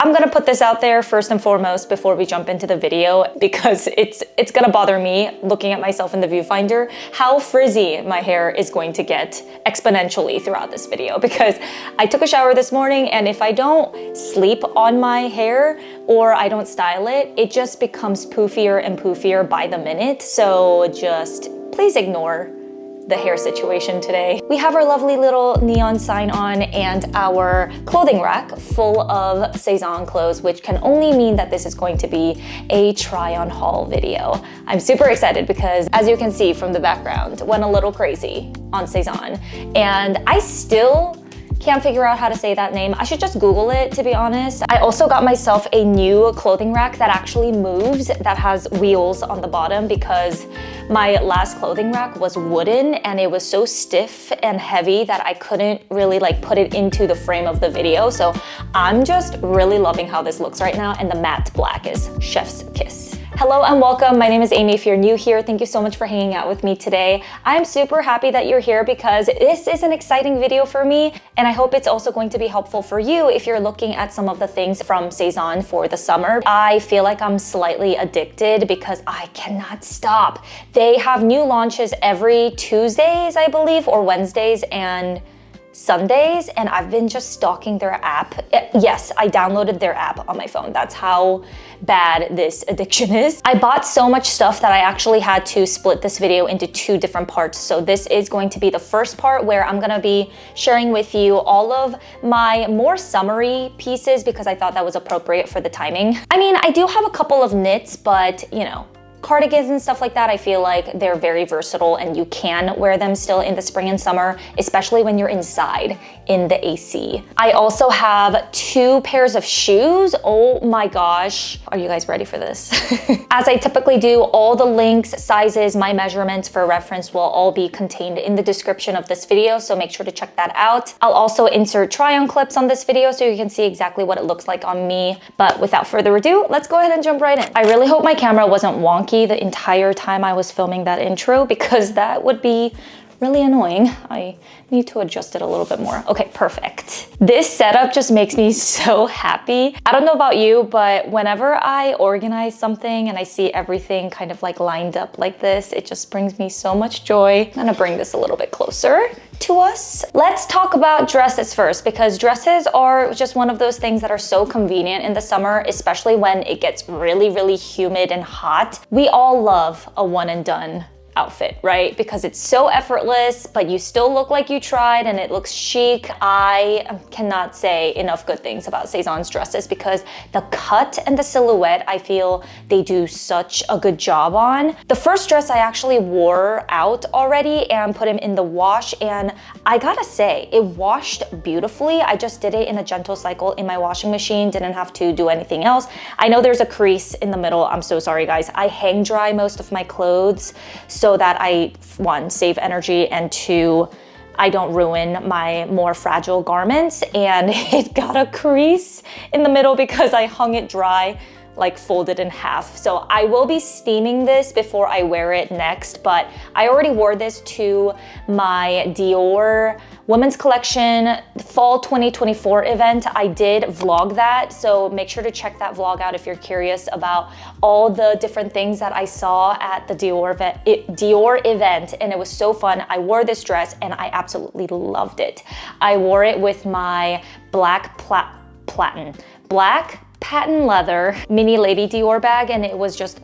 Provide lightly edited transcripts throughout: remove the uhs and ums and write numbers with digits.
I'm gonna put this out there first and foremost before we jump into the video, because it's gonna bother me looking at myself in the viewfinder how frizzy my hair is going to get exponentially throughout this video, because I took a shower this morning, and if I don't sleep on my hair or I don't style it, it just becomes poofier and poofier by the minute. So just please ignore the hair situation today. We have our lovely little neon sign on and our clothing rack full of Sezane clothes, which can only mean that this is going to be a try on haul video. I'm super excited because, as you can see from the background, went a little crazy on Sezane, and I still can't figure out how to say that name. I should just Google it, to be honest. I also got myself a new clothing rack that actually moves, that has wheels on the bottom, because my last clothing rack was wooden and it was so stiff and heavy that I couldn't really put it into the frame of the video. So I'm just really loving how this looks right now, and the matte black is chef's kiss. Hello and welcome. My name is Amy. If you're new here, thank you so much for hanging out with me today. I'm super happy that you're here because this is an exciting video for me, and I hope it's also going to be helpful for you if you're looking at some of the things from Sezane for the summer. I feel like I'm slightly addicted because I cannot stop. They have new launches every Tuesdays, I believe, or Wednesdays and Sundays, and I've been just stalking their app. Yes, I downloaded their app on my phone. That's how bad this addiction is. I bought so much stuff that I actually had to split this video into two different parts. So this is going to be the first part where I'm gonna be sharing with you all of my more summery pieces because I thought that was appropriate for the timing. I mean, I do have a couple of knits, but you know, cardigans and stuff like that, I feel like they're very versatile and you can wear them still in the spring and summer, especially when you're inside in the AC. I also have 2 pairs of shoes. Oh my gosh. Are you guys ready for this? As I typically do, all the links, sizes, my measurements for reference will all be contained in the description of this video, so make sure to check that out. I'll also insert try-on clips on this video so you can see exactly what it looks like on me. But without further ado, let's go ahead and jump right in. I really hope my camera wasn't wonky the entire time I was filming that intro, because that would be really annoying. I need to adjust it a little bit more. Okay, perfect. This setup just makes me so happy. I don't know about you, but whenever I organize something and I see everything kind of lined up like this, it just brings me so much joy. I'm gonna bring this a little bit closer to us. Let's talk about dresses first, because dresses are just one of those things that are so convenient in the summer, especially when it gets really, really humid and hot. We all love a one and done outfit, right? Because it's so effortless, but you still look like you tried and it looks chic. I cannot say enough good things about Sezane's dresses because the cut and the silhouette, I feel they do such a good job on. The first dress I actually wore out already and put him in the wash, and I gotta say, it washed beautifully. I just did it in a gentle cycle in my washing machine, didn't have to do anything else. I know there's a crease in the middle. I'm so sorry, guys. I hang dry most of my clothes so that I, 1, save energy, and 2, I don't ruin my more fragile garments. And it got a crease in the middle because I hung it dry, folded in half. So I will be steaming this before I wear it next, but I already wore this to my Dior Women's Collection Fall 2024 event. I did vlog that, so make sure to check that vlog out if you're curious about all the different things that I saw at the Dior event, and it was so fun. I wore this dress and I absolutely loved it. I wore it with my black patent leather mini Lady Dior bag, and it was just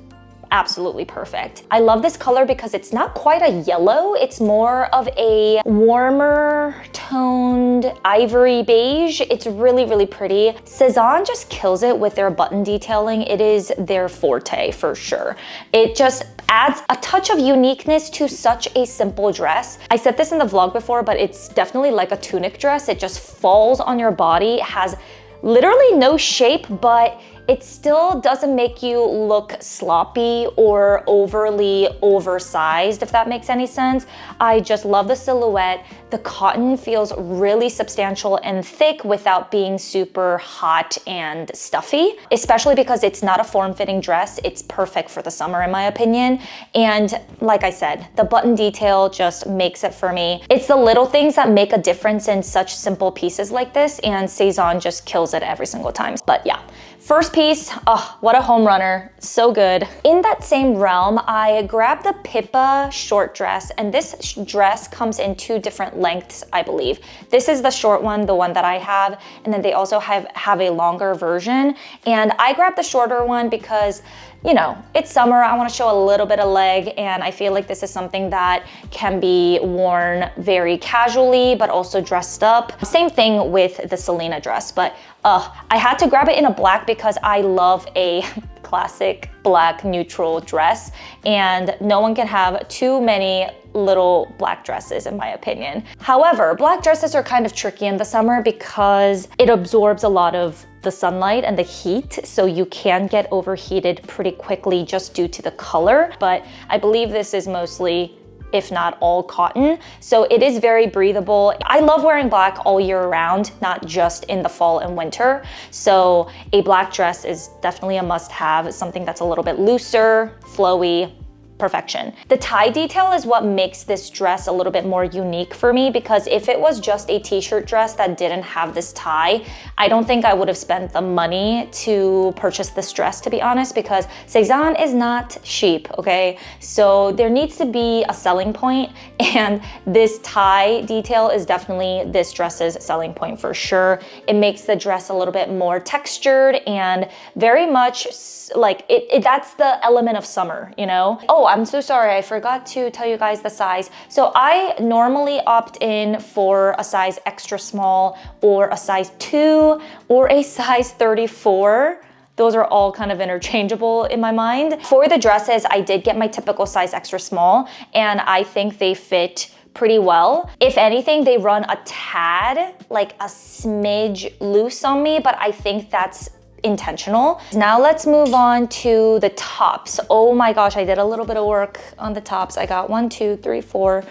absolutely perfect. I love this color because it's not quite a yellow, it's more of a warmer toned ivory beige. It's really, really pretty. Sezane just kills it with their button detailing. It is their forte for sure. It just adds a touch of uniqueness to such a simple dress. I said this in the vlog before, but it's definitely like a tunic dress. It just falls on your body, has literally no shape, but it still doesn't make you look sloppy or overly oversized, if that makes any sense. I just love the silhouette. the cotton feels really substantial and thick without being super hot and stuffy, especially because it's not a form-fitting dress. It's perfect for the summer in my opinion. And like I said, the button detail just makes it for me. It's the little things that make a difference in such simple pieces like this, and Sezane just kills it every single time. But yeah. First piece, oh, what a home runner, so good. In that same realm, I grabbed the Pippa short dress, and this dress comes in 2 different lengths, I believe. This is the short one, the one that I have, and then they also have a longer version. And I grabbed the shorter one because, you know, it's summer, I wanna show a little bit of leg, and I feel like this is something that can be worn very casually, but also dressed up. Same thing with the Selena dress, but I had to grab it in a black because I love a classic black neutral dress, and no one can have too many little black dresses in my opinion. However, black dresses are kind of tricky in the summer because it absorbs a lot of the sunlight and the heat, so you can get overheated pretty quickly just due to the color. But I believe this is mostly, if not all, cotton, so it is very breathable. I love wearing black all year round, not just in the fall and winter, so a black dress is definitely a must-have, something that's a little bit looser, flowy, perfection. The tie detail is what makes this dress a little bit more unique for me, because if it was just a t-shirt dress that didn't have this tie, I don't think I would have spent the money to purchase this dress, to be honest, because Sezane is not cheap, okay? So there needs to be a selling point, and this tie detail is definitely this dress's selling point for sure. It makes the dress a little bit more textured and very much like that's the element of summer, you know? Oh, I'm so sorry, I forgot to tell you guys the size. So I normally opt in for a size extra small or a size 2 or a size 34. Those are all kind of interchangeable in my mind. For the dresses, I did get my typical size extra small, and I think they fit pretty well. If anything, they run a tad, like a smidge loose on me, but I think that's intentional. Now let's move on to the tops. Oh my gosh, I did a little bit of work on the tops. I got 1, 2, 3, 4,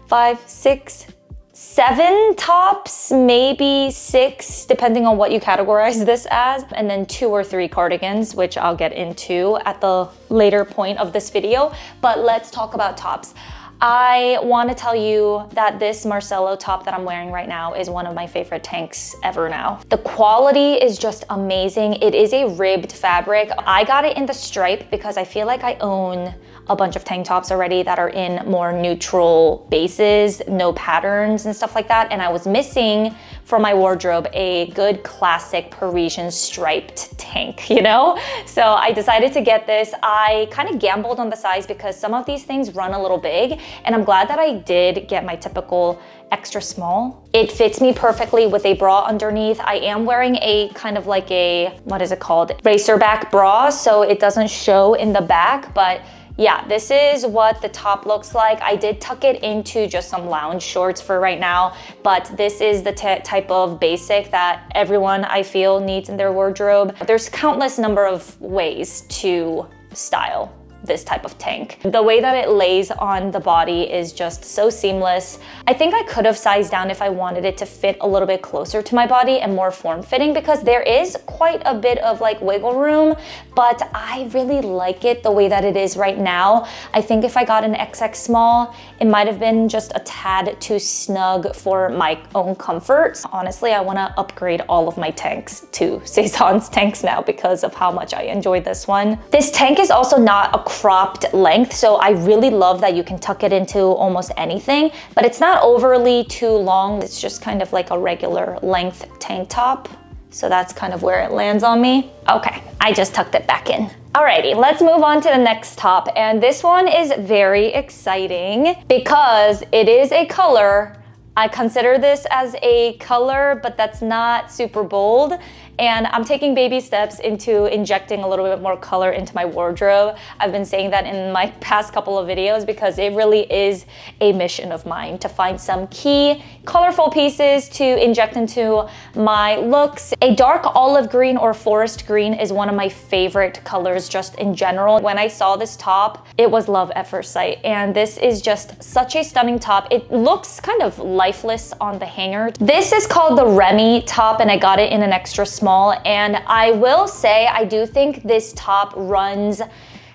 5, 6, 7 tops, maybe 6, depending on what you categorize this as, and then 2 or 3 cardigans, which I'll get into at the later point of this video. But let's talk about tops. I want to tell you that this Marcello top that I'm wearing right now is one of my favorite tanks ever now. The quality is just amazing. It is a ribbed fabric. I got it in the stripe because I feel like I own a bunch of tank tops already that are in more neutral bases, no patterns and stuff like that. And I was missing from my wardrobe a good classic Parisian striped tank, you know? So I decided to get this. I kind of gambled on the size because some of these things run a little big, and I'm glad that I did get my typical extra small. It fits me perfectly with a bra underneath. I am wearing a kind of like a, what is it called? Racer back bra, so it doesn't show in the back, but yeah, this is what the top looks like. I did tuck it into just some lounge shorts for right now, but this is the type of basic that everyone I feel needs in their wardrobe. There's countless number of ways to style this type of tank. The way that it lays on the body is just so seamless. I think I could have sized down if I wanted it to fit a little bit closer to my body and more form-fitting, because there is quite a bit of like wiggle room, but I really like it the way that it is right now. I think if I got an XX small, it might have been just a tad too snug for my own comfort. Honestly, I wanna upgrade all of my tanks to Sezane's tanks now because of how much I enjoy this one. This tank is also not a cropped length, so I really love that you can tuck it into almost anything, but it's not overly too long. It's just kind of like a regular length tank top. So that's kind of where it lands on me. Okay, I just tucked it back in. Alrighty, let's move on to the next top. And this one is very exciting because it is a color. I consider this as a color, but that's not super bold. and I'm taking baby steps into injecting a little bit more color into my wardrobe. I've been saying that in my past couple of videos because it really is a mission of mine to find some key colorful pieces to inject into my looks. A dark olive green or forest green is one of my favorite colors just in general. When I saw this top, it was love at first sight, and this is just such a stunning top. It looks kind of lifeless on the hanger. This is called the Remy top, and I got it in an extra small, and I will say I do think this top runs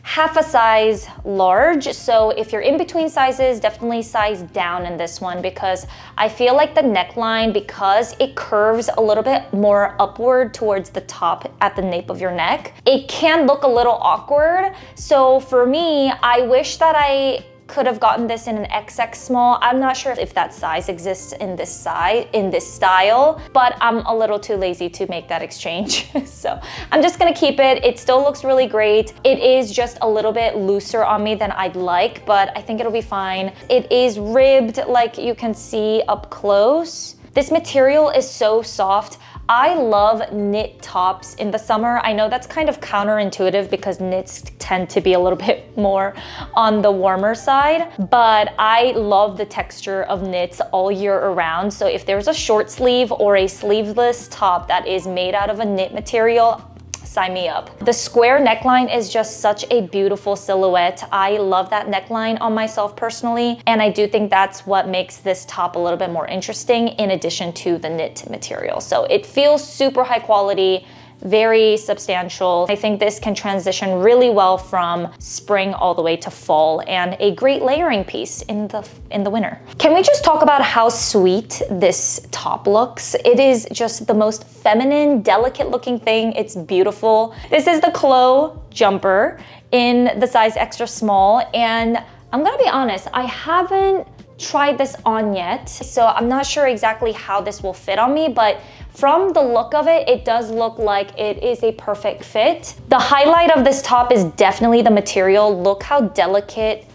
half a size large. So if you're in between sizes, definitely size down in this one, because I feel like the neckline, because it curves a little bit more upward towards the top at the nape of your neck, it can look a little awkward. So for me, I wish that I could have gotten this in an XX small. I'm not sure if that size exists in this style, but I'm a little too lazy to make that exchange. So I'm just gonna keep it. It still looks really great. It is just a little bit looser on me than I'd like, but I think it'll be fine. It is ribbed, like you can see up close. This material is so soft. I love knit tops in the summer. I know that's kind of counterintuitive because knits tend to be a little bit more on the warmer side, but I love the texture of knits all year around. So if there's a short sleeve or a sleeveless top that is made out of a knit material, sign me up. The square neckline is just such a beautiful silhouette. I love that neckline on myself personally, and I do think that's what makes this top a little bit more interesting in addition to the knit material. So it feels super high quality, very substantial. I think this can transition really well from spring all the way to fall, and a great layering piece in the winter. Can we just talk about how sweet this top looks? It is just the most feminine, delicate looking thing. It's beautiful. This is the Chloe jumper in the size extra small, and I'm gonna be honest, I haven't tried this on yet, so I'm not sure exactly how this will fit on me, but from the look of it, it does look like it is a perfect fit. The highlight of this top is definitely the material. Look how delicate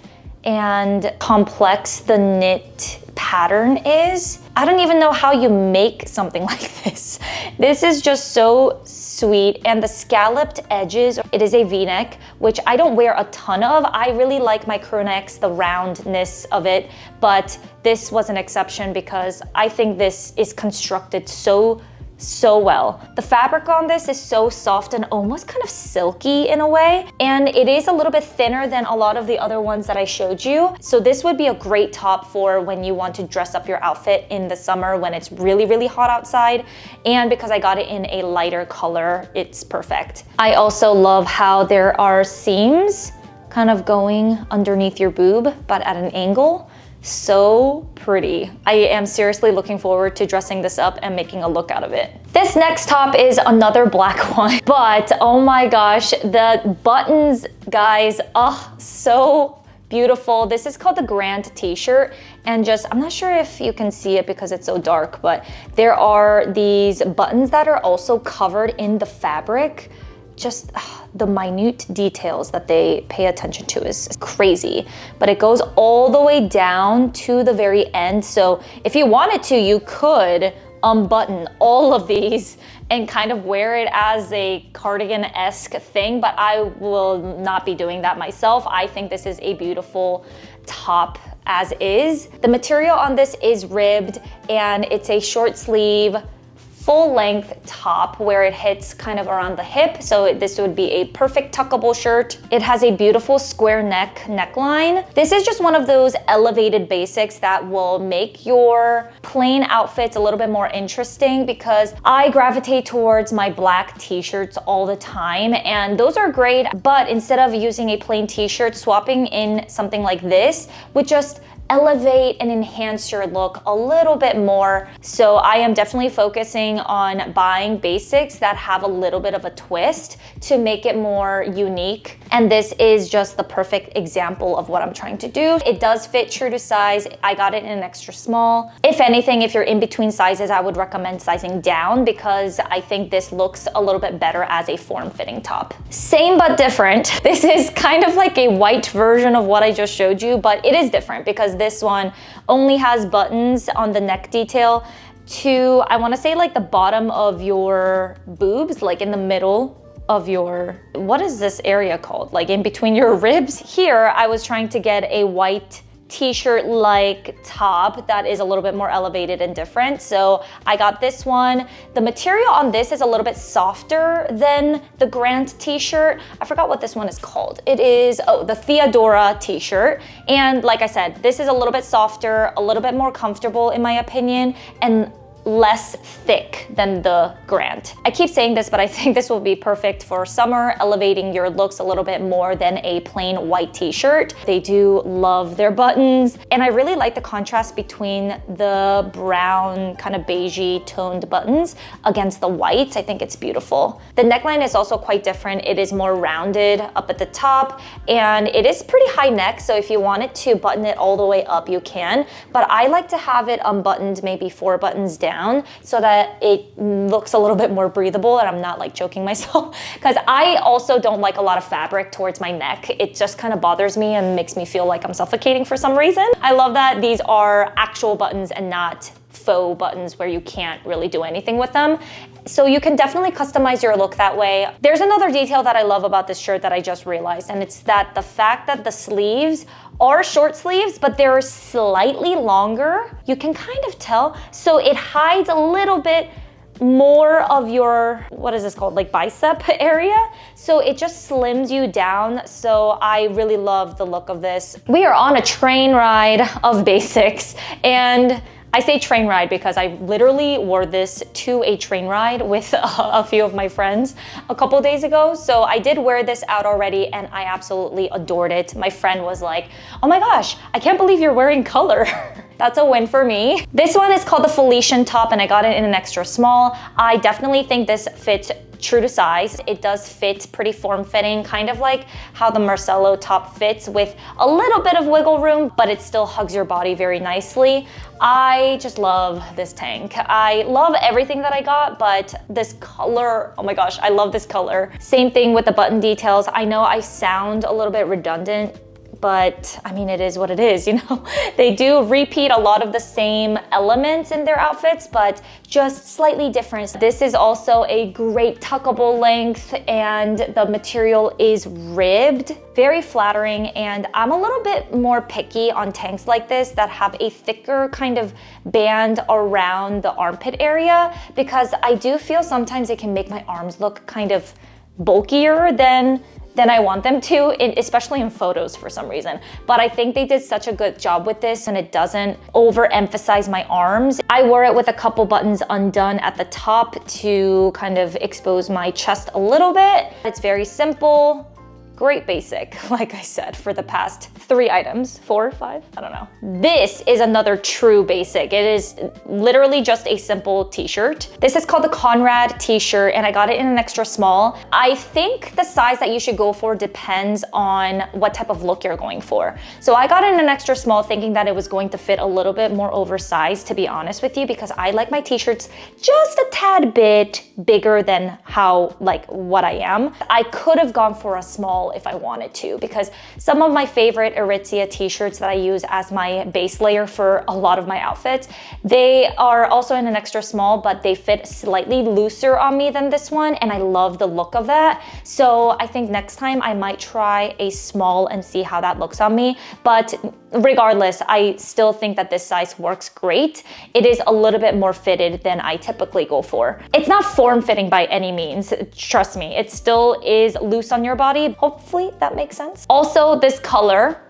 and complex the knit pattern is. I don't even know how you make something like this. This is just so sweet, and the scalloped edges, it is a V-neck, which I don't wear a ton of. I really like my crew necks, the roundness of it, but this was an exception because I think this is constructed so well. The fabric on this is so soft and almost kind of silky in a way, and it is a little bit thinner than a lot of the other ones that I showed you. So this would be a great top for when you want to dress up your outfit in the summer when it's really, really hot outside. And because I got it in a lighter color, it's perfect. I also love how there are seams kind of going underneath your boob, but at an angle. So pretty. I am seriously looking forward to dressing this up and making a look out of it. This next top is another black one, but oh my gosh, the buttons, guys, oh, so beautiful. This is called the Grand t-shirt, and just, I'm not sure if you can see it because it's so dark, but there are these buttons that are also covered in the fabric. Just the minute details that they pay attention to is crazy, but it goes all the way down to the very end. So if you wanted to, you could unbutton all of these and kind of wear it as a cardigan-esque thing, but I will not be doing that myself. I think this is a beautiful top as is. The material on this is ribbed, and it's a short sleeve, full length top where it hits kind of around the hip. So this would be a perfect tuckable shirt. It has a beautiful square neckline. This is just one of those elevated basics that will make your plain outfits a little bit more interesting, because I gravitate towards my black t-shirts all the time, and those are great, but instead of using a plain t-shirt, swapping in something like this would just elevate and enhance your look a little bit more. So I am definitely focusing on buying basics that have a little bit of a twist to make it more unique. And this is just the perfect example of what I'm trying to do. It does fit true to size. I got it in an extra small. If anything, if you're in between sizes, I would recommend sizing down, because I think this looks a little bit better as a form-fitting top. Same but different. This is kind of like a white version of what I just showed you, but it is different because this one only has buttons on the neck detail. to, I wanna say like the bottom of your boobs, like in the middle of your, what is this area called? Like in between your ribs. Here, I was trying to get a white t-shirt like top that is a little bit more elevated and different. So I got this one. The material on this is a little bit softer than the Grant t-shirt. I forgot what this one is called. It is, oh, the Theodora t-shirt. And like I said, this is a little bit softer, a little bit more comfortable in my opinion, and less thick than the Grant. I keep saying this, but I think this will be perfect for summer, elevating your looks a little bit more than a plain white t-shirt. They do love their buttons, and I really like the contrast between the brown kind of beigey toned buttons against the white. I think it's beautiful. The neckline is also quite different. It is more rounded up at the top, and it is pretty high neck, so if you wanted to button it all the way up, you can, but I like to have it unbuttoned, maybe 4 buttons down, so that it looks a little bit more breathable and I'm not like choking myself, because I also don't like a lot of fabric towards my neck. It just kind of bothers me and makes me feel like I'm suffocating for some reason. I love that these are actual buttons and not faux buttons where you can't really do anything with them. So you can definitely customize your look that way. There's another detail that I love about this shirt that I just realized, and it's that the fact that the sleeves are short sleeves, but they're slightly longer. You can kind of tell. So it hides a little bit more of your, what is this called, like bicep area. So it just slims you down. So I really love the look of this. We are on a train ride of basics, and I say train ride because I literally wore this to a train ride with a few of my friends a couple days ago. So I did wear this out already and I absolutely adored it. My friend was like, oh my gosh, I can't believe you're wearing color. That's a win for me. This one is called the Felician top and I got it in an extra small. I definitely think this fits true to size. It does fit pretty form-fitting, kind of like how the Marcello top fits, with a little bit of wiggle room, but it still hugs your body very nicely. I just love this tank. I love everything that I got, but this color, oh my gosh, I love this color. Same thing with the button details. I know I sound a little bit redundant, but I mean, it is what it is, you know? They do repeat a lot of the same elements in their outfits, but just slightly different. This is also a great tuckable length and the material is ribbed, very flattering. And I'm a little bit more picky on tanks like this that have a thicker kind of band around the armpit area, because I do feel sometimes it can make my arms look kind of bulkier than I want them to, especially in photos for some reason. But I think they did such a good job with this and it doesn't overemphasize my arms. I wore it with a couple buttons undone at the top to kind of expose my chest a little bit. It's very simple. Great basic, like I said, for the past 3 items, 4 or 5, I don't know. This is another true basic. It is literally just a simple t-shirt. This is called the Conrad t-shirt and I got it in an extra small. I think the size that you should go for depends on what type of look you're going for. So I got it in an extra small thinking that it was going to fit a little bit more oversized, to be honest with you, because I like my t-shirts just a tad bit bigger than how, like, what I am. I could have gone for a small if I wanted to, because some of my favorite Aritzia t-shirts that I use as my base layer for a lot of my outfits, they are also in an extra small, but they fit slightly looser on me than this one, and I love the look of that. So I think next time I might try a small and see how that looks on me. But regardless, I still think that this size works great. It is a little bit more fitted than I typically go for. It's not form-fitting by any means, trust me. It still is loose on your body. Hopefully that makes sense. Also, this color,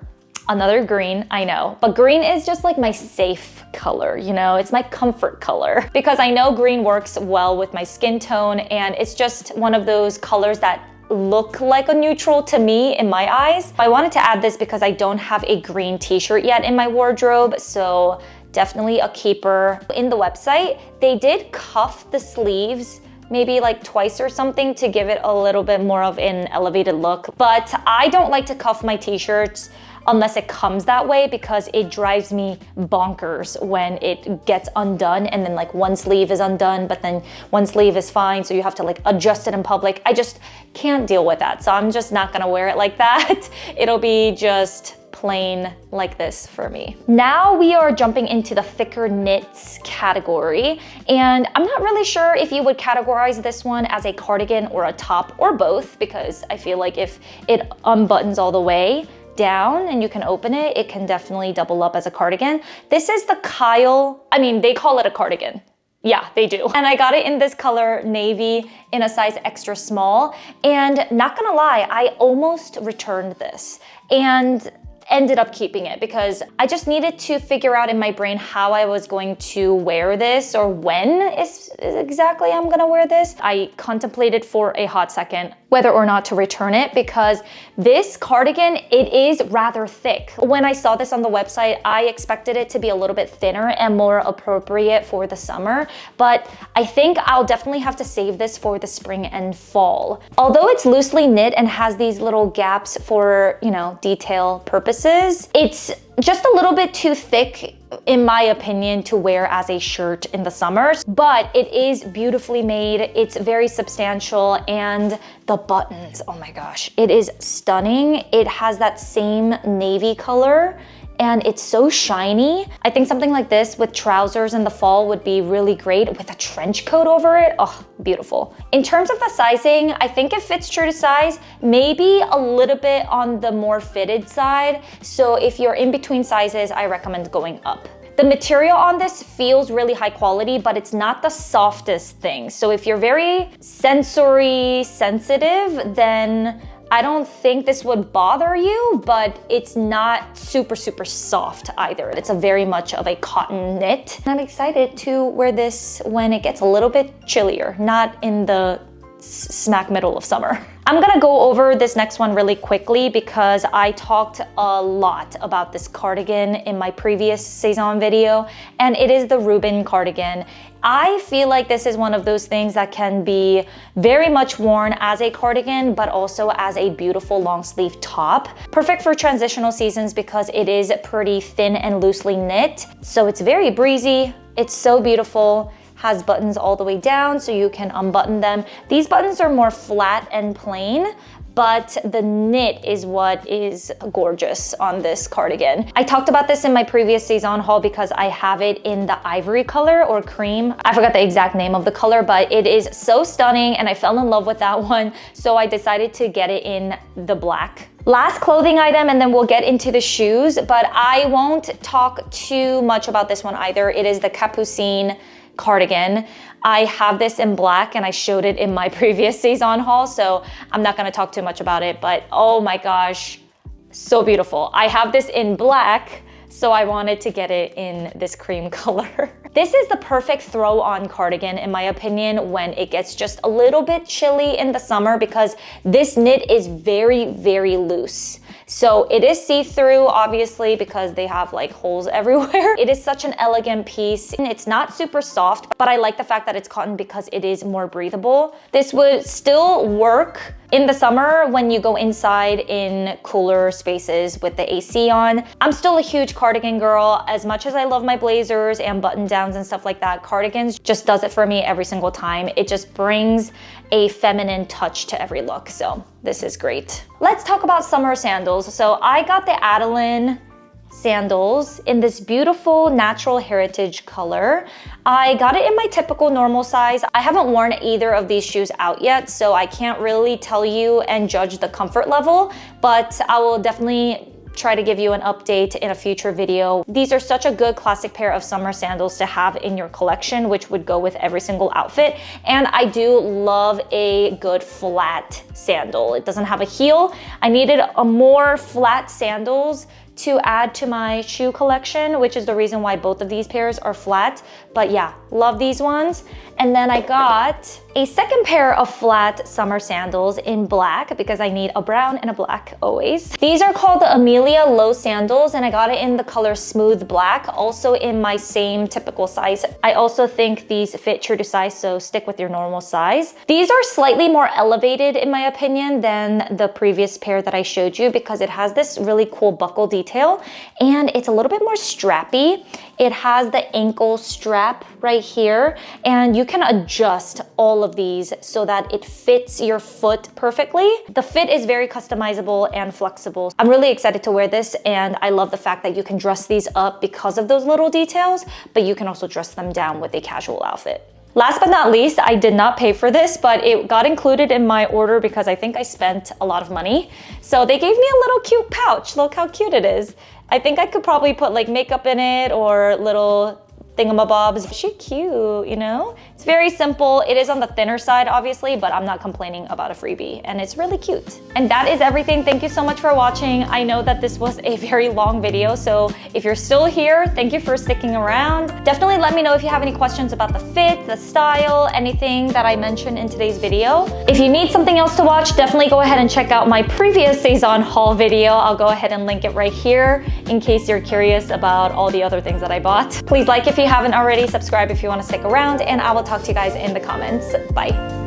another green, I know, but green is just like my safe color, you know? It's my comfort color, because I know green works well with my skin tone, and it's just one of those colors that look like a neutral to me in my eyes. I wanted to add this because I don't have a green t-shirt yet in my wardrobe, so definitely a keeper. In the website, they did cuff the sleeves maybe like twice or something to give it a little bit more of an elevated look. But I don't like to cuff my t-shirts unless it comes that way, because it drives me bonkers when it gets undone and then like one sleeve is undone, but then one sleeve is fine, so you have to like adjust it in public. I just can't deal with that, so I'm just not gonna wear it like that. It'll be just plain like this for me. Now we are jumping into the thicker knits category, and I'm not really sure if you would categorize this one as a cardigan or a top or both, because I feel like if it unbuttons all the way down and you can open it, it can definitely double up as a cardigan. This is the Kyle, I mean, they call it a cardigan. Yeah, they do. And I got it in this color navy in a size extra small. And not gonna lie, I almost returned this and ended up keeping it because I just needed to figure out in my brain how I was going to wear this, or when is exactly I'm gonna wear this. I contemplated for a hot second whether or not to return it, because this cardigan, it is rather thick. When I saw this on the website, I expected it to be a little bit thinner and more appropriate for the summer, but I think I'll definitely have to save this for the spring and fall. Although it's loosely knit and has these little gaps for, you know, detail purposes, it's just a little bit too thick, in my opinion, to wear as a shirt in the summers, but it is beautifully made. It's very substantial, and the buttons, oh my gosh, it is stunning. It has that same navy color, and it's so shiny. I think something like this with trousers in the fall would be really great with a trench coat over it. Oh, beautiful. In terms of the sizing, I think it fits true to size, maybe a little bit on the more fitted side. So if you're in between sizes, I recommend going up. The material on this feels really high quality, but it's not the softest thing. So if you're very sensory sensitive, then I don't think this would bother you, but it's not super, super soft either. It's a very much of a cotton knit. I'm excited to wear this when it gets a little bit chillier, not in the smack middle of summer. I'm gonna go over this next one really quickly because I talked a lot about this cardigan in my previous Sezane video, and it is the Reuben cardigan. I feel like this is one of those things that can be very much worn as a cardigan, but also as a beautiful long sleeve top. Perfect for transitional seasons because it is pretty thin and loosely knit. So it's very breezy. It's so beautiful. Has buttons all the way down so you can unbutton them. These buttons are more flat and plain, but the knit is what is gorgeous on this cardigan. I talked about this in my previous Sezane haul because I have it in the ivory color or cream. I forgot the exact name of the color, but it is so stunning and I fell in love with that one. So I decided to get it in the black. Last clothing item, and then we'll get into the shoes, but I won't talk too much about this one either. It is the Capucine cardigan. I have this in black and I showed it in my previous Sezane haul, so I'm not gonna talk too much about it, but oh my gosh, so beautiful. I have this in black, so I wanted to get it in this cream color. This is the perfect throw-on cardigan in my opinion when it gets just a little bit chilly in the summer, because this knit is very, very loose. So it is see-through, obviously, because they have like holes everywhere. It is such an elegant piece. It's not super soft, but I like the fact that it's cotton because it is more breathable. This would still work in the summer when you go inside in cooler spaces with the AC on. I'm still a huge cardigan girl. As much as I love my blazers and button downs and stuff like that, cardigans just does it for me every single time. It just brings a feminine touch to every look, so this is great. Let's talk about summer sandals. So I got the Adeline sandals in this beautiful natural heritage color. I got it in my typical normal size. I haven't worn either of these shoes out yet, so I can't really tell you and judge the comfort level, but I will definitely try to give you an update in a future video. These are such a good classic pair of summer sandals to have in your collection, which would go with every single outfit. And I do love a good flat sandal. It doesn't have a heel. I needed a more flat sandals to add to my shoe collection, which is the reason why both of these pairs are flat. But yeah, love these ones. And then I got a second pair of flat summer sandals in black because I need a brown and a black always. These are called the Amelia Low Sandals, and I got it in the color smooth black, also in my same typical size. I also think these fit true to size, so stick with your normal size. These are slightly more elevated in my opinion than the previous pair that I showed you because it has this really cool buckle detail detail, and it's a little bit more strappy. It has the ankle strap right here, and you can adjust all of these so that it fits your foot perfectly. The fit is very customizable and flexible. I'm really excited to wear this, and I love the fact that you can dress these up because of those little details, but you can also dress them down with a casual outfit. Last but not least, I did not pay for this, but it got included in my order because I think I spent a lot of money. So they gave me a little cute pouch. Look how cute it is. I think I could probably put like makeup in it or little thingamabobs. She's cute, you know? It's very simple. It is on the thinner side, obviously, but I'm not complaining about a freebie, and it's really cute. And that is everything. Thank you so much for watching. I know that this was a very long video, so if you're still here, thank you for sticking around. Definitely let me know if you have any questions about the fit, the style, anything that I mentioned in today's video. If you need something else to watch, definitely go ahead and check out my previous Sezane haul video. I'll go ahead and link it right here in case you're curious about all the other things that I bought. Please like if you haven't already, subscribe if you want to stick around, and I will talk to you guys in the comments. Bye.